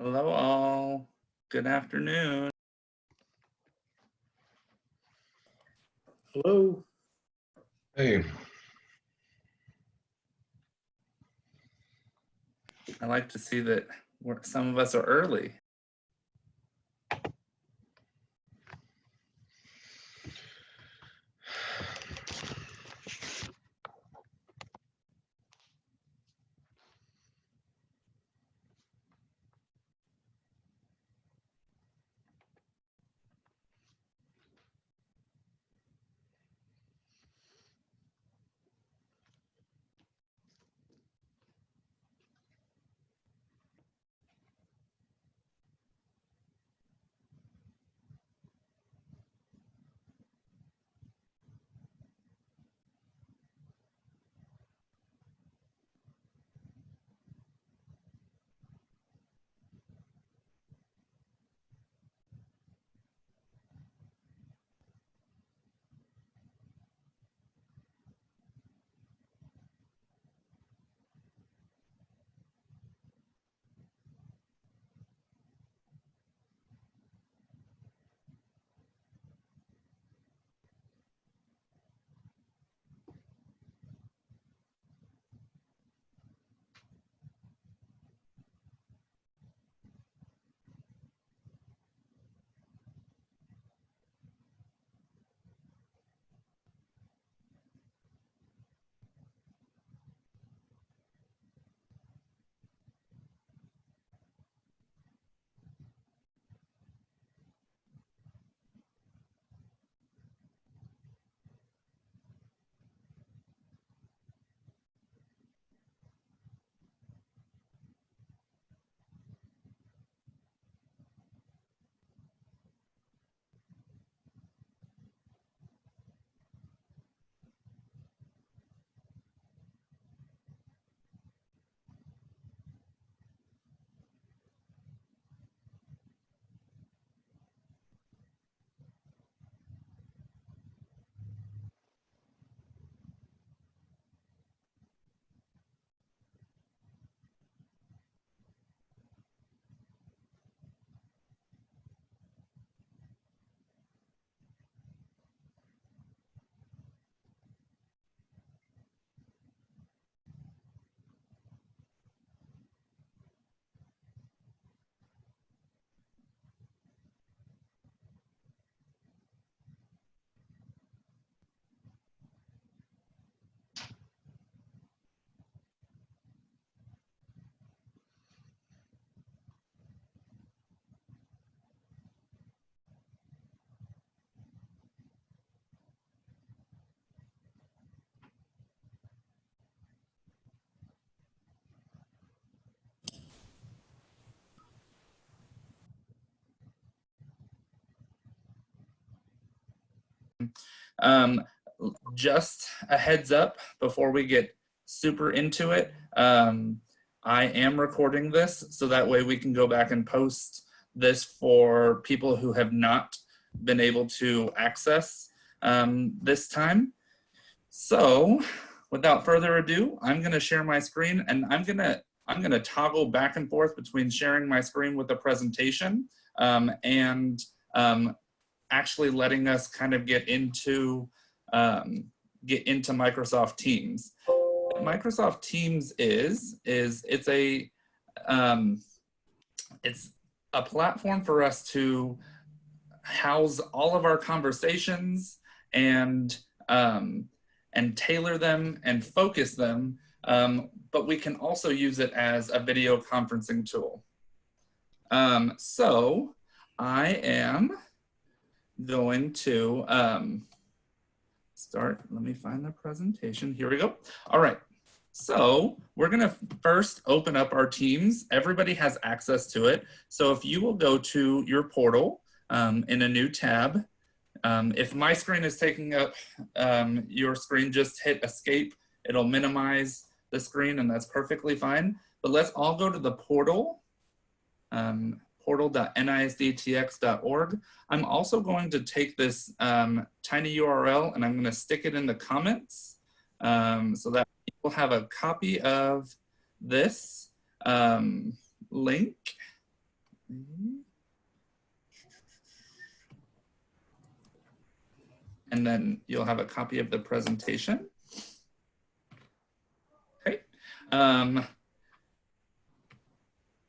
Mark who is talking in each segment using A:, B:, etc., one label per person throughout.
A: Hello all. Good afternoon.
B: Hello.
C: Hey,
A: I like to see that some of us are early. Um, just a heads up before we get super into it. I am recording this so that way we can go back and post this for people who have not been able to access this time. So without further ado, I'm going to share my screen, and I'm going to toggle back and forth between sharing my screen with the presentation and actually letting us kind of get into Microsoft Teams. What Microsoft Teams is it's a platform for us to house all of our conversations and tailor them and focus them, but we can also use it as a video conferencing tool. So I am going to start. Let me find the presentation. Here we go. All right. So we're going to first open up our Teams. Everybody has access to it. So if you will go to your portal in a new tab, if my screen is taking up your screen, just hit escape. It'll minimize the screen, and that's perfectly fine. But let's all go to the portal. Portal.nisdtx.org. I'm also going to take this tiny URL and I'm going to stick it in the comments so that people have a copy of this link. And then you'll have a copy of the presentation. Okay.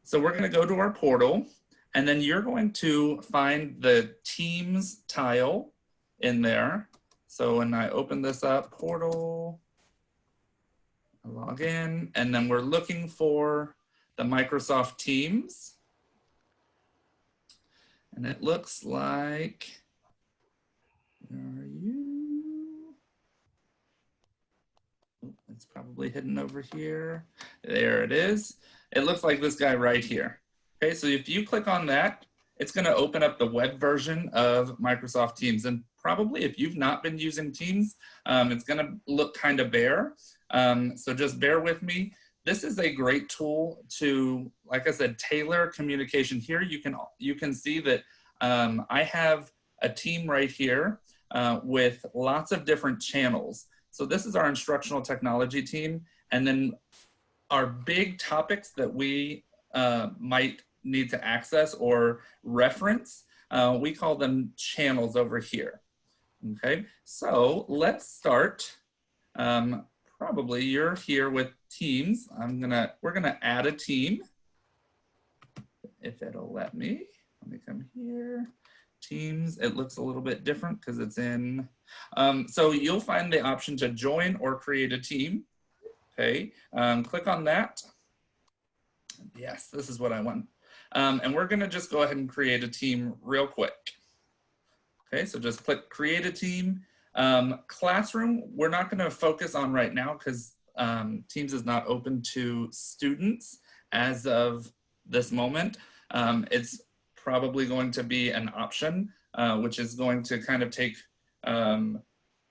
A: So we're going to go to our portal, and then you're going to find the Teams tile in there. So when I open this up, portal, I log in, and then we're looking for the Microsoft Teams. And it looks like, where are you? Oh, it's probably hidden over here. There it is. It looks like this guy right here. Okay, so if you click on that, it's going to open up the web version of Microsoft Teams. And probably if you've not been using Teams, it's going to look kind of bare. So just bear with me. This is a great tool to, like I said, tailor communication. Here you can see that I have a team right here with lots of different channels. So this is our instructional technology team. And then our big topics that we might need to access or reference, we call them channels over here. Okay, so let's start. Probably you're here with Teams. We're gonna add a team, if it'll let me. Let me come here. Teams, it looks a little bit different because it's in. So you'll find the option to join or create a team. Okay, click on that. Yes, this is what I want. And we're gonna just go ahead and create a team real quick. Okay, so just click create a team. Classroom, we're not gonna focus on right now because Teams is not open to students as of this moment. It's probably going to be an option, which is going to kind of take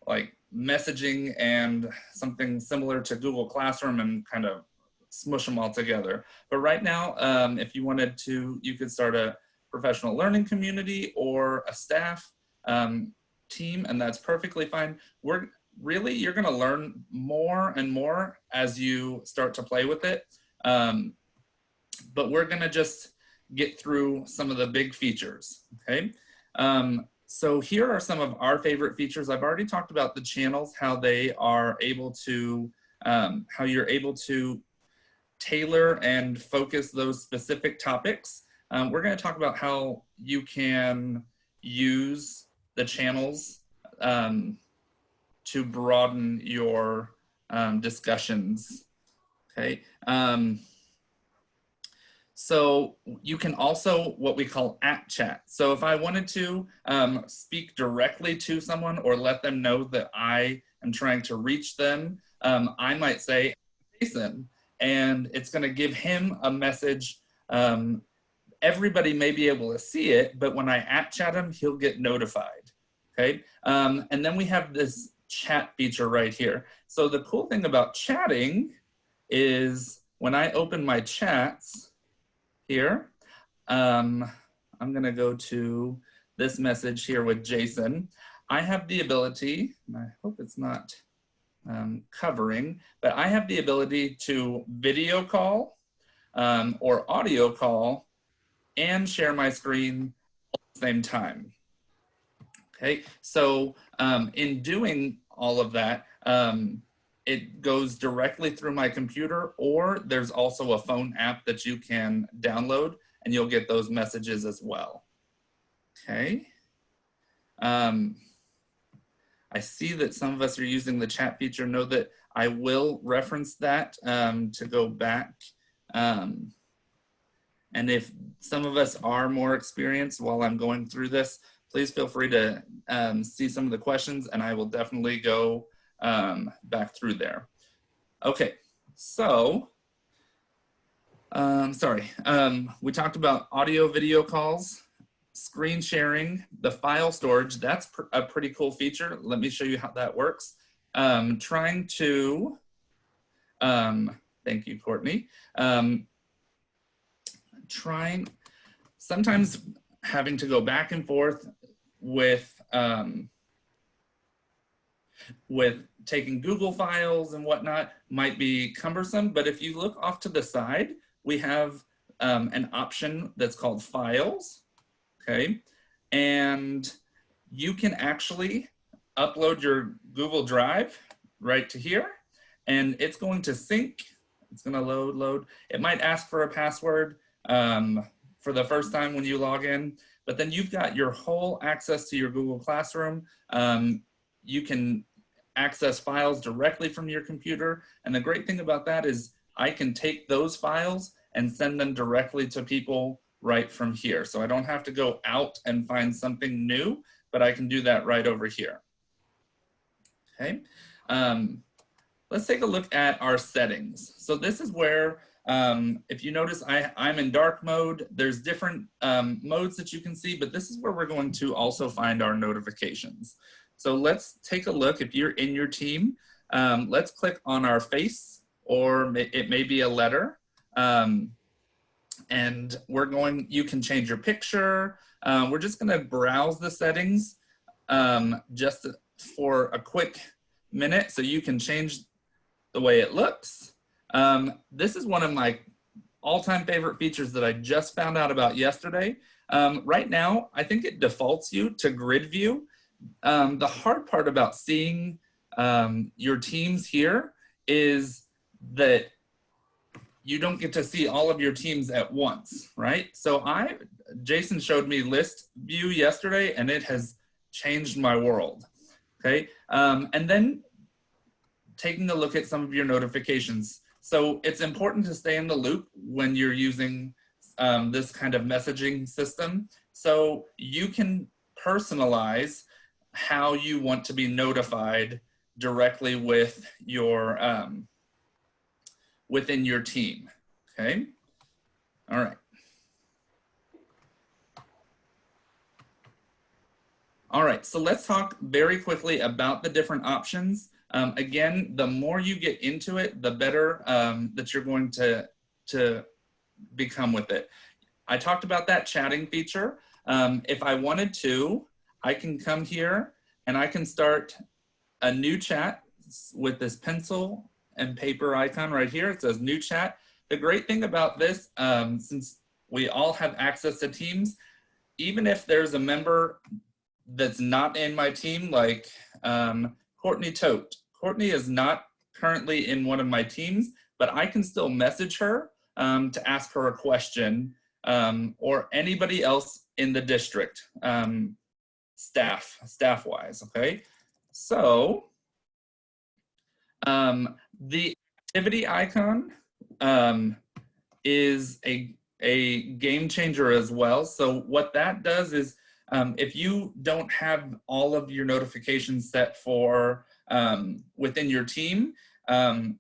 A: like messaging and something similar to Google Classroom and kind of smush them all together. But right now, if you wanted to, you could start a professional learning community or a staff team, and that's perfectly fine. You're gonna learn more and more as you start to play with it. But we're gonna just get through some of the big features, okay? So here are some of our favorite features. I've already talked about the channels, how they are able to, how you're able to tailor and focus those specific topics. We're gonna talk about how you can use the channels to broaden your discussions, okay? So you can also what we call @chat. So if I wanted to speak directly to someone or let them know that I am trying to reach them, I might say, Jason, and it's gonna give him a message. Everybody may be able to see it, but when I @chat him, he'll get notified, okay? And then we have this chat feature right here. So the cool thing about chatting is when I open my chats, here, I'm gonna go to this message here with Jason. I have the ability, and I hope it's not covering, but I have the ability to video call or audio call and share my screen at the same time. Okay, so in doing all of that, it goes directly through my computer, or there's also a phone app that you can download and you'll get those messages as well. Okay. I see that some of us are using the chat feature. Know that I will reference that to go back. And if some of us are more experienced while I'm going through this, please feel free to see some of the questions and I will definitely go back through there. Okay, so, we talked about audio video calls, screen sharing, the file storage. That's a pretty cool feature. Let me show you how that works. Trying to, thank you, Courtney. Sometimes having to go back and forth with taking Google files and whatnot might be cumbersome, but if you look off to the side, we have an option that's called Files, okay? And you can actually upload your Google Drive right to here, and it's going to sync. It's going to load. It might ask for a password for the first time when you log in, but then you've got your whole access to your Google Classroom. You can access files directly from your computer. And the great thing about that is I can take those files and send them directly to people right from here. So I don't have to go out and find something new, but I can do that right over here. Okay. Let's take a look at our settings. So this is where, if you notice, I'm in dark mode. There's different modes that you can see, but this is where we're going to also find our notifications. So let's take a look. If you're in your team, let's click on our face, or it may be a letter. And you can change your picture. We're just gonna browse the settings just for a quick minute so you can change the way it looks. This is one of my all-time favorite features that I just found out about yesterday. Right now, I think it defaults you to grid view. The hard part about seeing your teams here is that you don't get to see all of your teams at once, right? So Jason showed me list view yesterday, and it has changed my world, okay? And then taking a look at some of your notifications. So it's important to stay in the loop when you're using this kind of messaging system. So you can personalize how you want to be notified directly with your within your team, okay? All right. All right, so let's talk very quickly about the different options. Again, the more you get into it, the better that you're going to become with it. I talked about that chatting feature. If I wanted to, I can come here and I can start a new chat with this pencil and paper icon right here. It says new chat. The great thing about this, since we all have access to Teams, even if there's a member that's not in my team, like Courtney Tote. Courtney is not currently in one of my teams, but I can still message her to ask her a question, or anybody else in the district, staff-wise, okay? So the activity icon is a game changer as well. So what that does is, if you don't have all of your notifications set for within your team,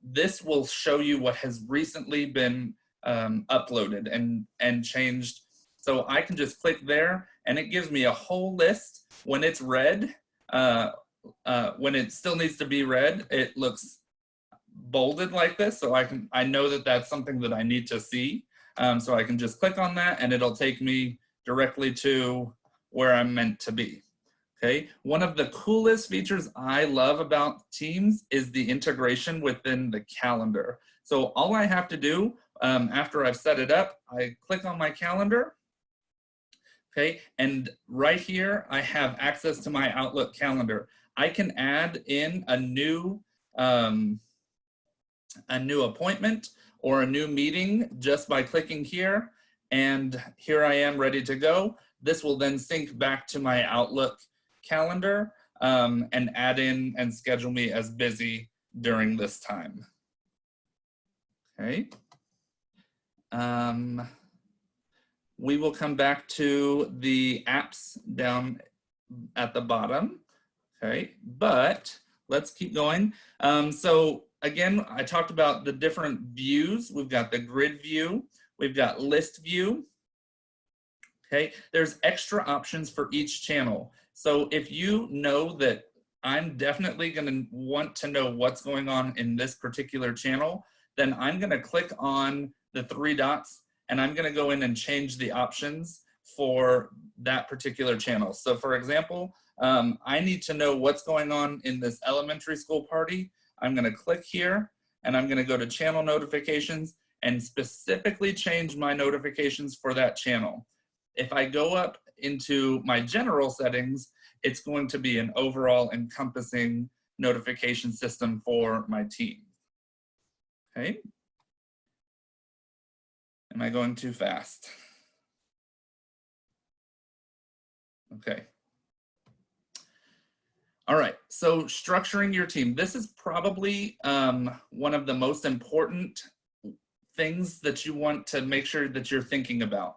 A: this will show you what has recently been uploaded and changed. So I can just click there and it gives me a whole list. When it's red, when it still needs to be read, it looks bolded like this. So I know that that's something that I need to see. So I can just click on that and it'll take me directly to where I'm meant to be, okay? One of the coolest features I love about Teams is the integration within the calendar. So all I have to do after I've set it up, I click on my calendar, okay? And right here, I have access to my Outlook calendar. I can add in a new appointment or a new meeting just by clicking here, and here I am ready to go. This will then sync back to my Outlook calendar and add in and schedule me as busy during this time. Okay. We will come back to the apps down at the bottom. Okay, but let's keep going. So again, I talked about the different views. We've got the grid view, we've got list view. Okay, there's extra options for each channel. So if you know that I'm definitely going to want to know what's going on in this particular channel, then I'm going to click on the 3 dots and I'm going to go in and change the options for that particular channel. So for example, I need to know what's going on in this elementary school party. I'm going to click here and I'm going to go to channel notifications, and specifically change my notifications for that channel. If I go up into my general settings, it's going to be an overall encompassing notification system for my team. Okay. Am I going too fast? Okay. All right, so structuring your team. This is probably one of the most important things that you want to make sure that you're thinking about,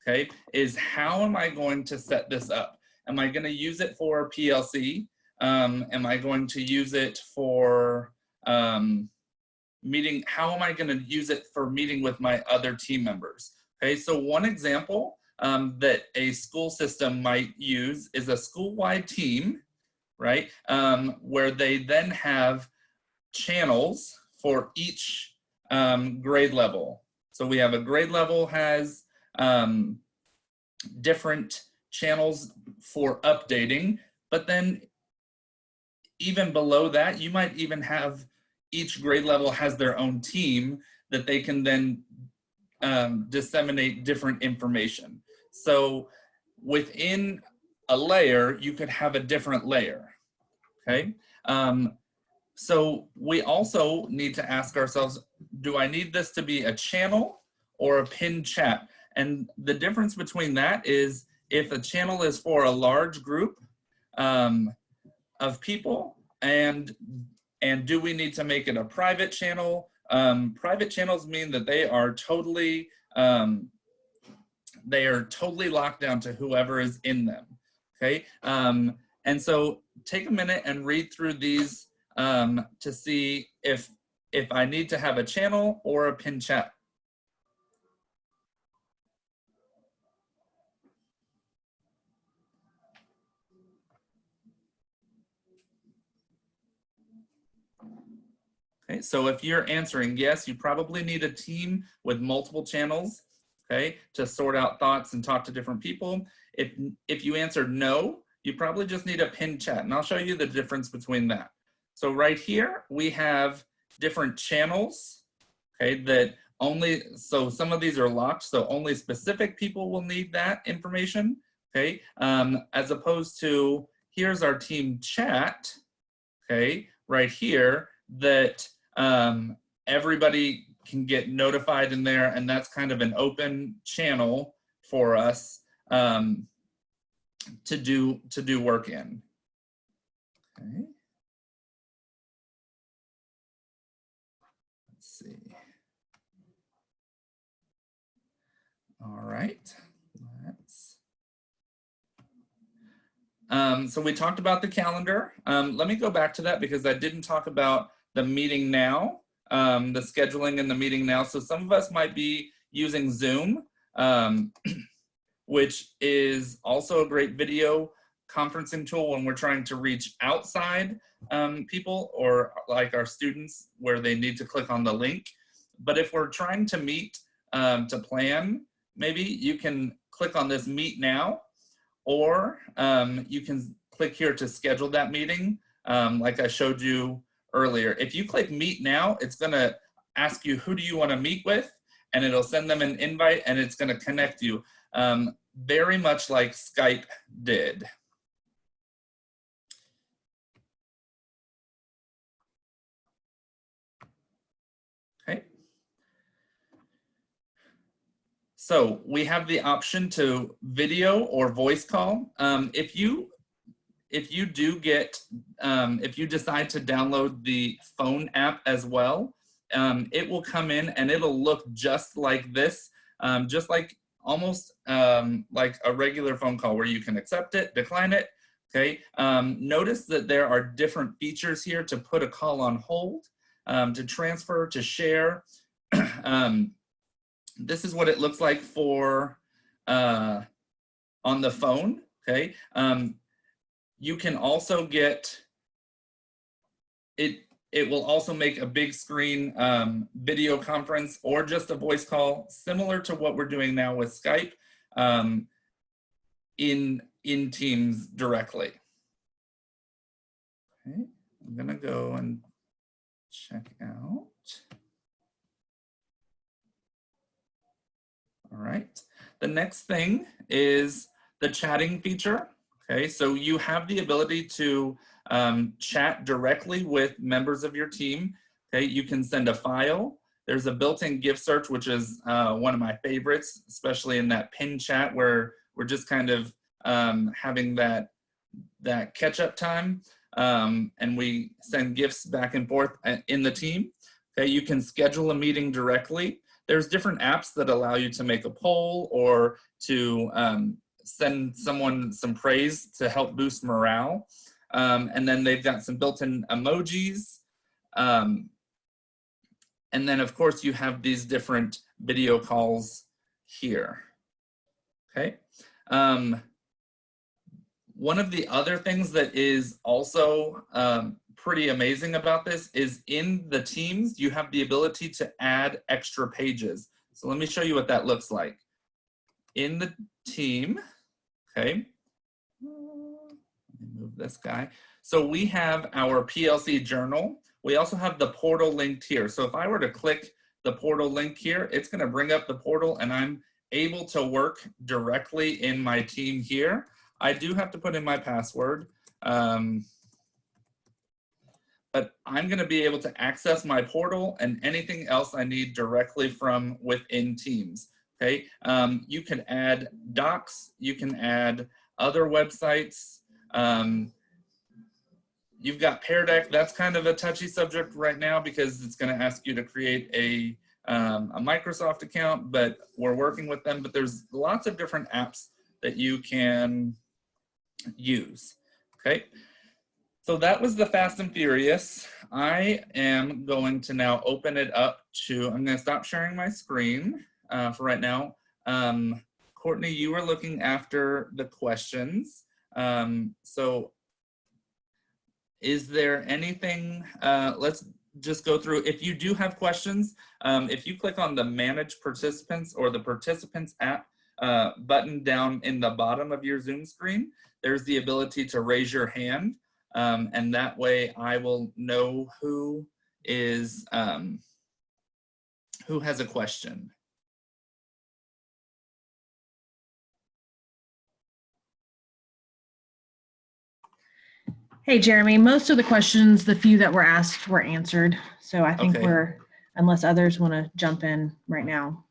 A: okay, is how am I going to set this up? Am I going to use it for PLC? Am I going to use it for meeting? How am I going to use it for meeting with my other team members? Okay, so one example that a school system might use is a school-wide team, right? Where they then have channels for each grade level. So we have a grade level has different channels for updating, but then even below that, you might even have each grade level has their own team that they can then disseminate different information. So within a layer, you could have a different layer, okay? So we also need to ask ourselves, do I need this to be a channel or a pinned chat? And the difference between that is if a channel is for a large group of people, and do we need to make it a private channel? Private channels mean that they are totally locked down to whoever is in them, okay? And so take a minute and read through these to see if I need to have a channel or a pinned chat. Okay, so if you're answering yes, you probably need a team with multiple channels, okay, to sort out thoughts and talk to different people. If you answered no, you probably just need a pinned chat, and I'll show you the difference between that. So right here, we have different channels, okay, that only, so some of these are locked, so only specific people will need that information, okay, as opposed to, here's our team chat, okay, right here, that everybody can get notified in there, and that's kind of an open channel for us to do work in. Okay. Let's see. All right. So we talked about the calendar. Let me go back to that because I didn't talk about the meeting now, the scheduling and the meeting now. So some of us might be using Zoom, which is also a great video conferencing tool when we're trying to reach outside people or like our students where they need to click on the link. But if we're trying to meet to plan, maybe you can click on this Meet Now, or you can click here to schedule that meeting like I showed you earlier. If you click Meet Now, it's gonna ask you who do you wanna meet with, and it'll send them an invite and it's gonna connect you, very much like Skype did. Okay. So we have the option to video or voice call. If you do get, if you decide to download the phone app as well, it will come in and it'll look just like this, just like almost like a regular phone call where you can accept it, decline it, okay? Notice that there are different features here to put a call on hold, to transfer, to share. This is what it looks like for on the phone, okay? You can also get, it will also make a big screen video conference or just a voice call, similar to what we're doing now with Skype in Teams directly. Okay, I'm gonna go and check out. All right. The next thing is the chatting feature. Okay, so you have the ability to chat directly with members of your team. Okay, you can send a file. There's a built-in gift search, which is one of my favorites, especially in that pin chat where we're just kind of having that catch-up time, and we send gifts back and forth in the team. Okay, you can schedule a meeting directly. There's different apps that allow you to make a poll or to send someone some praise to help boost morale. And then they've got some built-in emojis. And then of course you have these different video calls here, okay? One of the other things that is also pretty amazing about this is in the teams, you have the ability to add extra pages. So let me show you what that looks like. In the team, okay, let me move this guy. So we have our PLC journal. We also have the portal linked here. So if I were to click the portal link here, it's gonna bring up the portal and I'm able to work directly in my team here. I do have to put in my password. But I'm going to be able to access my portal and anything else I need directly from within Teams. Okay, you can add docs, you can add other websites. You've got Pear Deck. That's kind of a touchy subject right now because it's going to ask you to create a Microsoft account, but we're working with them. But there's lots of different apps that you can use. Okay. So that was the Fast and Furious. I am going to now open it up to, I'm going to stop sharing my screen for right now. Courtney, you were looking after the questions. So is there anything, let's just go through. If you do have questions, if you click on the Manage Participants or the Participants app button down in the bottom of your Zoom screen, there's the ability to raise your hand. And that way I will know who is, who has a question.
B: Hey, Jeremy, most of the questions, the few that were asked were answered. So I think we're, unless others want to jump in right now.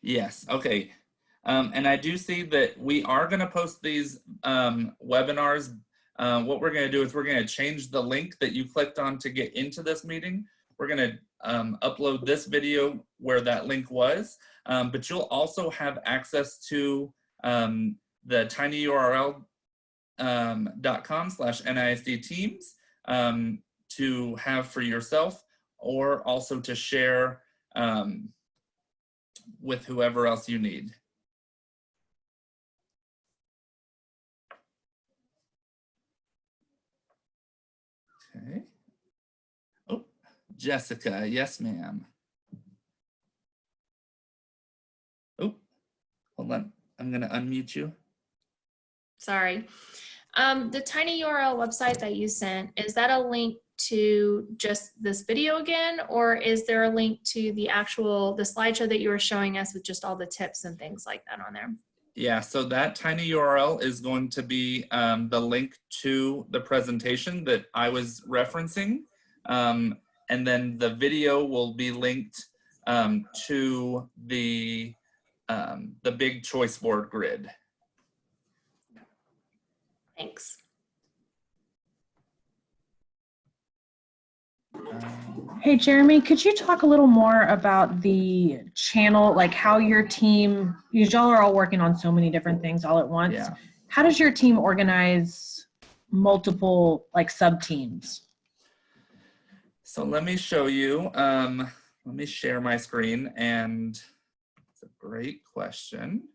A: Yes, okay. And I do see that we are going to post these webinars. What we're going to do is we're going to change the link that you clicked on to get into this meeting. We're going to upload this video where that link was, but you'll also have access to the tinyurl.com/NISD teams to have for yourself or also to share with whoever else you need. Okay. Oh, Jessica, yes, ma'am. Oh, hold on. I'm going to unmute you.
C: Sorry. The tinyurl website that you sent, is that a link to just this video again, or is there a link to the actual, the slideshow that you were showing us with just all the tips and things like that on there?
A: Yeah, so that tinyurl is going to be the link to the presentation that I was referencing. And then the video will be linked to the big choice board grid.
C: Thanks.
B: Hey, Jeremy, could you talk a little more about the channel, like how your team, y'all are all working on so many different things all at once.
A: Yeah.
B: How does your team organize multiple like sub teams?
A: So let me show you, let me share my screen, and it's a great question.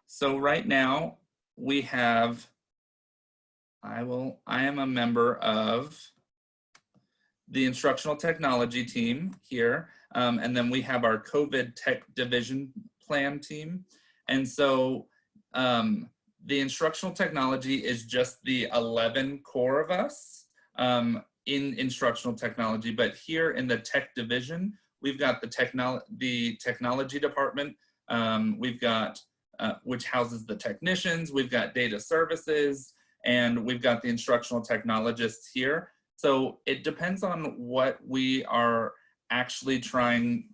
A: So right now we have, I am a member of the instructional technology team here. And then we have our COVID tech division plan team. And so the instructional technology is just the 11 core of us in instructional technology. But here in the tech division, we've got the technology department we've got which houses the technicians, we've got data services, and we've got the instructional technologists here. So it depends on what we are actually trying,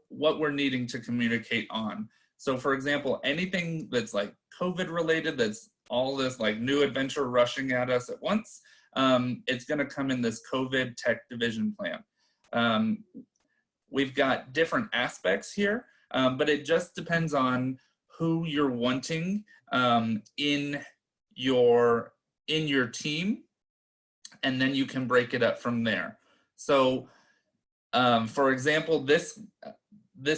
A: what we're needing to communicate on. So for example, anything that's like COVID related, that's all this like new adventure rushing at us at once, it's gonna come in this COVID tech division plan. We've got different aspects here, but it just depends on who you're wanting in your team, and then you can break it up from there. So for example, this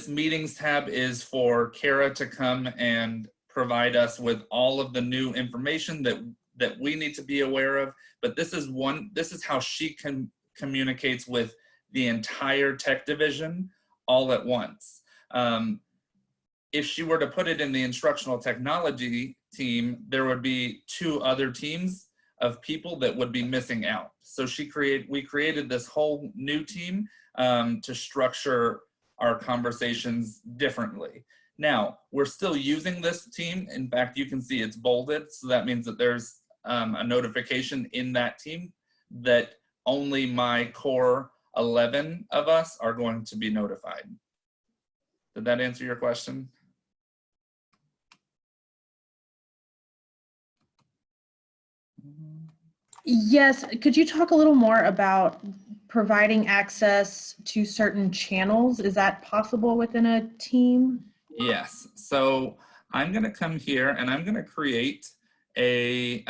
A: meetings tab is for Kara to come and provide us with all of the new information that we need to be aware of, but this is how she communicates with the entire tech division all at once. If she were to put it in the instructional technology team, there would be 2 other teams of people that would be missing out. So we created this whole new team to structure our conversations differently. Now, we're still using this team. In fact, you can see it's bolded. So that means that there's a notification in that team that only my core 11 of us are going to be notified. Did that answer your question?
B: Yes, could you talk a little more about providing access to certain channels? Is that possible within a team?
A: Yes, so I'm gonna come here and I'm gonna create a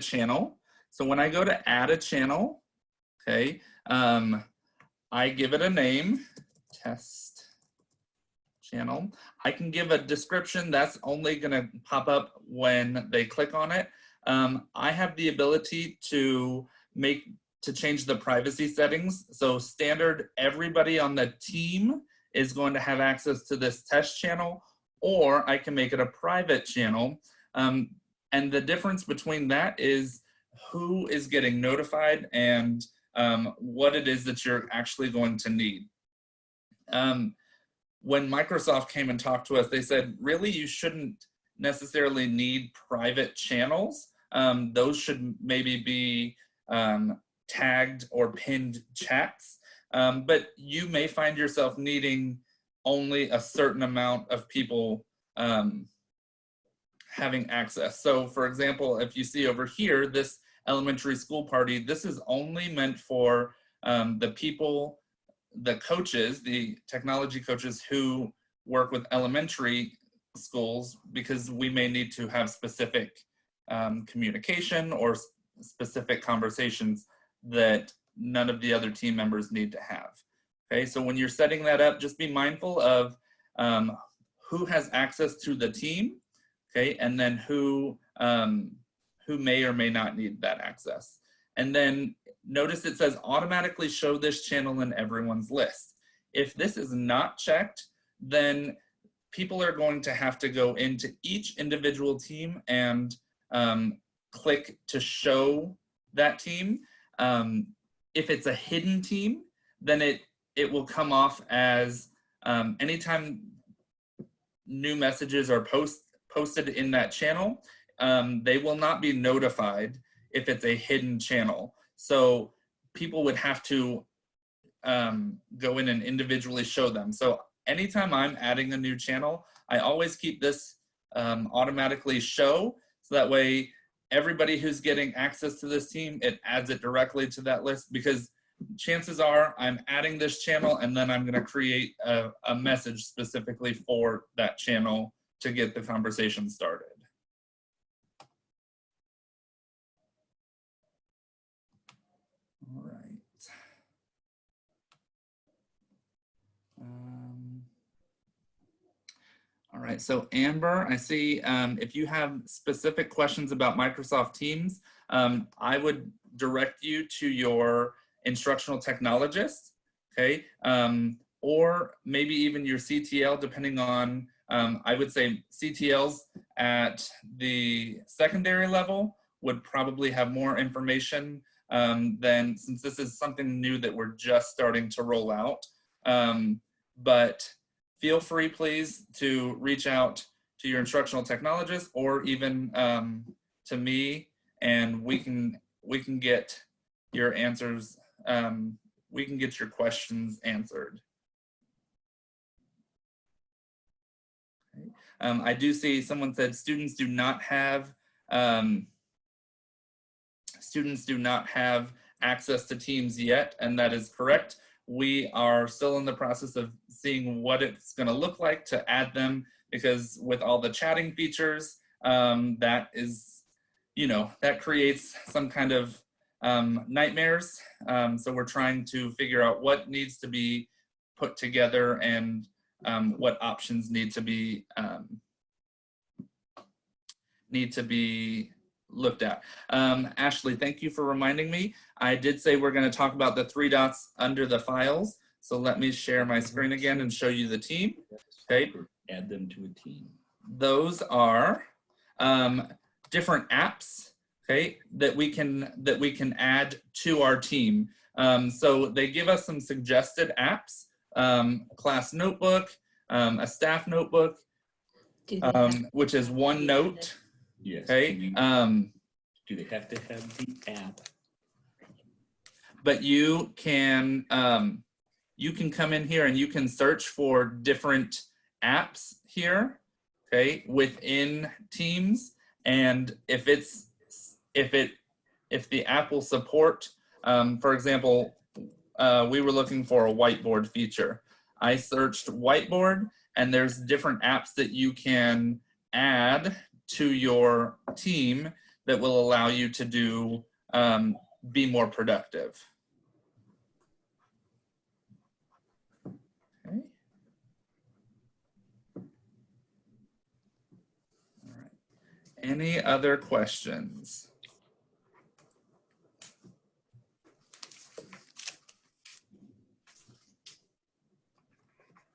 A: channel. So when I go to add a channel, okay, I give it a name, test channel. I can give a description that's only gonna pop up when they click on it. I have the ability to change the privacy settings. So standard, everybody on the team is going to have access to this test channel, or I can make it a private channel. And the difference between that is who is getting notified and what it is that you're actually going to need. When Microsoft came and talked to us, they said, really, you shouldn't necessarily need private channels. Those should maybe be tagged or pinned chats, but you may find yourself needing only a certain amount of people having access. So for example, if you see over here, this elementary school party, this is only meant for the people, the coaches, the technology coaches who work with elementary schools, because we may need to have specific communication or specific conversations that none of the other team members need to have. Okay, so when you're setting that up, just be mindful of who has access to the team, okay, and then who may or may not need that access. And then notice it says automatically show this channel in everyone's list. If this is not checked, then people are going to have to go into each individual team and click to show that team. If it's a hidden team, then it will come off as anytime new messages are posted in that channel, they will not be notified if it's a hidden channel. So people would have to go in and individually show them. So anytime I'm adding a new channel, I always keep this automatically show, so that way everybody who's getting access to this team, it adds it directly to that list, because chances are I'm adding this channel and then I'm gonna create a message specifically for that channel to get the conversation started. All right. All right, so Amber, I see if you have specific questions about Microsoft Teams, I would direct you to your instructional technologist, okay? Or maybe even your CTL, depending on, I would say CTLs at the secondary level would probably have more information than, since this is something new that we're just starting to roll out. But feel free, please, to reach out to your instructional technologist or even to me, and we can get your answers. We can get your questions answered. Okay. I do see someone said students do not have access to Teams yet, and that is correct. We are still in the process of seeing what it's going to look like to add them, because with all the chatting features, that is, that creates some kind of nightmares. So we're trying to figure out what needs to be put together and what options need to be looked at. Ashley, thank you for reminding me. I did say we're going to talk about the 3 dots under the files. So let me share my screen again and show you the team. Okay.
D: Add them to a team.
A: Those are different apps, okay, that we can add to our team. So they give us some suggested apps, class notebook, a staff notebook, which is OneNote.
D: Yes.
A: Okay.
D: Do they have to have the app?
A: But you can come in here and you can search for different apps here, okay, within Teams. And if the app will support, for example, we were looking for a whiteboard feature. I searched whiteboard, and there's different apps that you can add to your team that will allow you to do be more productive. Okay. All right. Any other questions?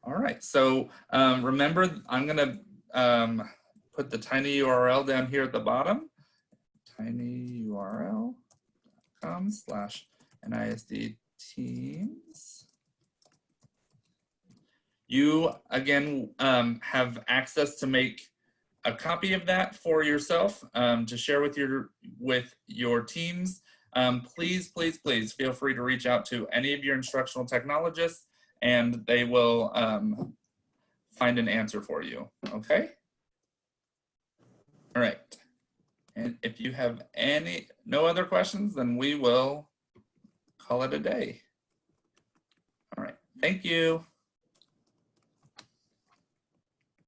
A: All right, so remember, I'm gonna put the tiny URL down here at the bottom, tinyurl.com/NISD Teams. You, again, have access to make a copy of that for yourself to share with your teams. Please, please, please feel free to reach out to any of your instructional technologists, and they will find an answer for you, okay? All right, and if you have no other questions, then we will call it a day. All right, thank you.